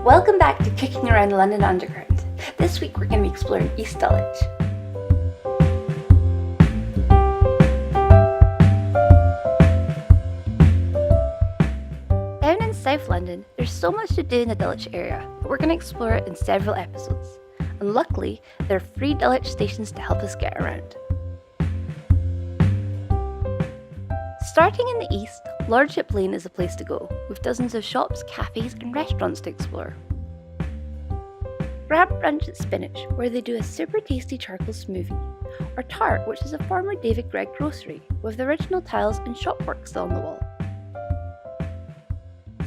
Welcome back to Kicking Around the London Underground. This week we're going to be exploring East Dulwich. Down in South London, there's so much to do in the Dulwich area that we're going to explore it in several episodes. And luckily, there are free Dulwich stations to help us get around. Starting in the east, Lordship Lane is the place to go, with dozens of shops, cafes and restaurants to explore. Grab brunch at Spinach, where they do a super tasty charcoal smoothie, or Tart, which is a former David Gregg grocery, with the original tiles and shopwork still on the wall.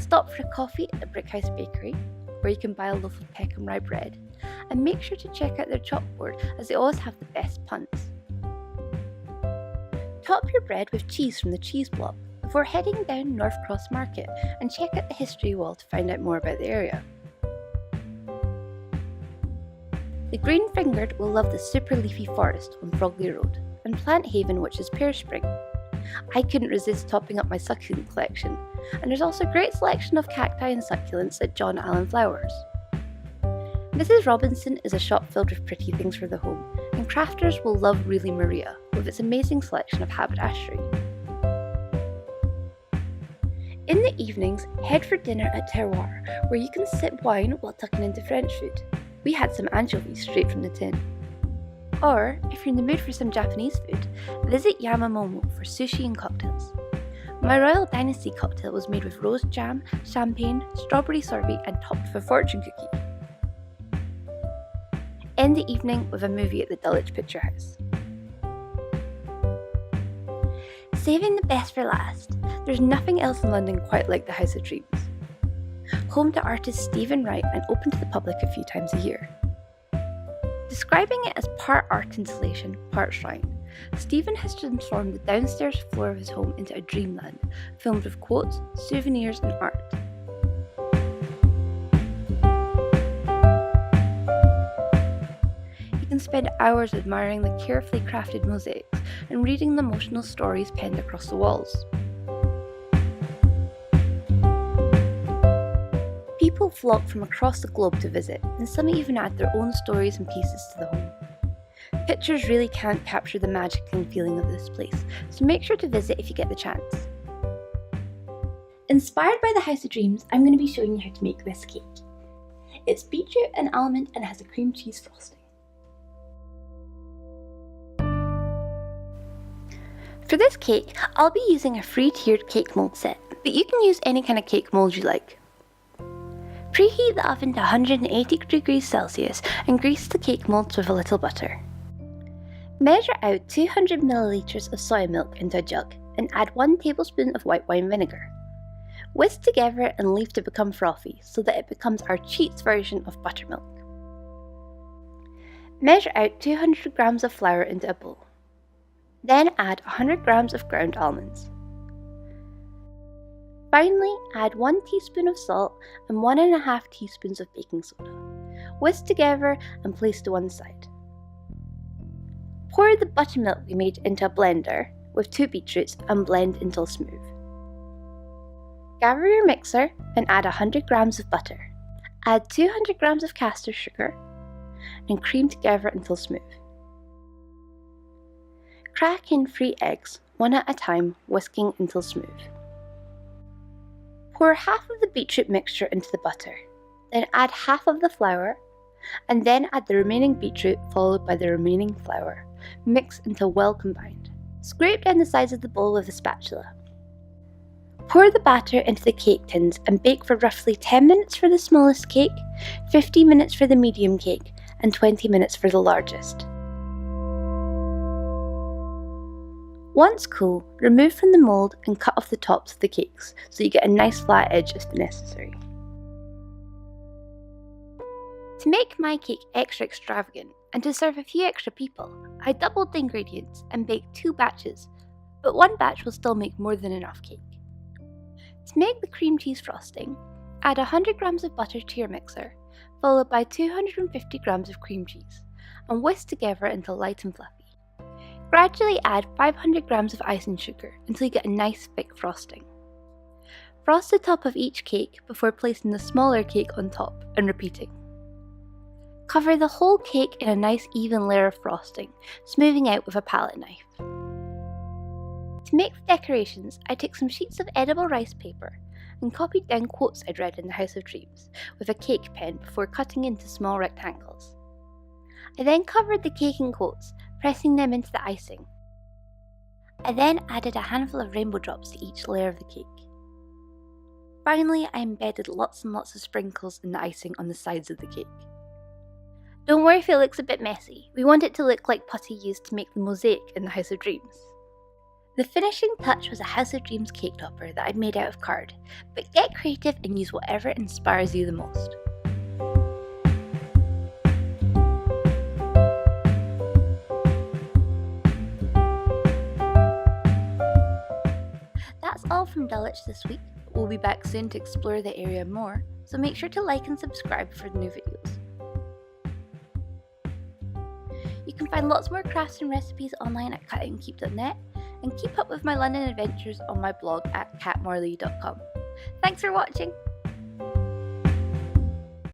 Stop for a coffee at the Brickhouse Bakery, where you can buy a loaf of Peckham rye bread, and make sure to check out their chalkboard as they always have the best puns. Top your bread with cheese from the cheese block before heading down North Cross Market and check out the history wall to find out more about the area. The Green Fingered will love the super leafy forest on Frogley Road, and Plant Haven, which is Pearspring. I couldn't resist topping up my succulent collection, and there's also a great selection of cacti and succulents at John Allen Flowers. Mrs. Robinson is a shop filled with pretty things for the home, and crafters will love Really Maria with its amazing selection of haberdashery. In the evenings, head for dinner at Terroirs, where you can sip wine while tucking into French food. We had some anchovies straight from the tin. Or, if you're in the mood for some Japanese food, visit Yama Momo for sushi and cocktails. My Royal Dynasty cocktail was made with rose jam, champagne, strawberry sorbet and topped with a fortune cookie. End the evening with a movie at the Dulwich Picturehouse. Saving the best for last, there's nothing else in London quite like the House of Dreams. Home to artist Stephen Wright and open to the public a few times a year. Describing it as part art installation, part shrine, Stephen has transformed the downstairs floor of his home into a dreamland, filled with quotes, souvenirs and art. You can spend hours admiring the carefully crafted mosaics and reading the emotional stories penned across the walls. People flock from across the globe to visit, and some even add their own stories and pieces to the home. Pictures really can't capture the magic and feeling of this place, so make sure to visit if you get the chance. Inspired by the House of Dreams, I'm going to be showing you how to make this cake. It's beetroot and almond and has a cream cheese frosting. For this cake, I'll be using a free tiered cake mold set, but you can use any kind of cake mold you like. Preheat the oven to 180 degrees Celsius and grease the cake molds with a little butter. Measure out 200 milliliters of soy milk into a jug and add 1 tablespoon of white wine vinegar. Whisk together and leave to become frothy so that it becomes our cheats version of buttermilk. Measure out 200 grams of flour into a bowl. Then add 100 grams of ground almonds. Finally, add 1 teaspoon of salt and 1.5 teaspoons of baking soda. Whisk together and place to one side. Pour the buttermilk we made into a blender with 2 beetroots and blend until smooth. Gather your mixer and add 100 grams of butter. Add 200 grams of caster sugar and cream together until smooth. Crack in 3 eggs, one at a time, whisking until smooth. Pour half of the beetroot mixture into the butter, then add half of the flour, and then add the remaining beetroot followed by the remaining flour. Mix until well combined. Scrape down the sides of the bowl with a spatula. Pour the batter into the cake tins and bake for roughly 10 minutes for the smallest cake, 50 minutes for the medium cake, and 20 minutes for the largest. Once cool, remove from the mould and cut off the tops of the cakes so you get a nice flat edge if necessary. To make my cake extra extravagant and to serve a few extra people, I doubled the ingredients and baked 2 batches, but 1 batch will still make more than enough cake. To make the cream cheese frosting, add 100 grams of butter to your mixer, followed by 250 grams of cream cheese, and whisk together until light and fluffy. Gradually add 500 grams of icing sugar until you get a nice thick frosting. Frost the top of each cake before placing the smaller cake on top and repeating. Cover the whole cake in a nice even layer of frosting, smoothing out with a palette knife. To make the decorations, I took some sheets of edible rice paper and copied down quotes I'd read in the House of Dreams with a cake pen before cutting into small rectangles. I then covered the cake in quotes, pressing them into the icing. I then added a handful of rainbow drops to each layer of the cake. Finally, I embedded lots and lots of sprinkles in the icing on the sides of the cake. Don't worry if it looks a bit messy, we want it to look like putty used to make the mosaic in the House of Dreams. The finishing touch was a House of Dreams cake topper that I'd made out of card, but get creative and use whatever inspires you the most. That's all from Dulwich this week. We'll be back soon to explore the area more, so make sure to like and subscribe for the new videos. You can find lots more crafts and recipes online at cutandkeep.net, and keep up with my London adventures on my blog at catmorley.com. Thanks for watching!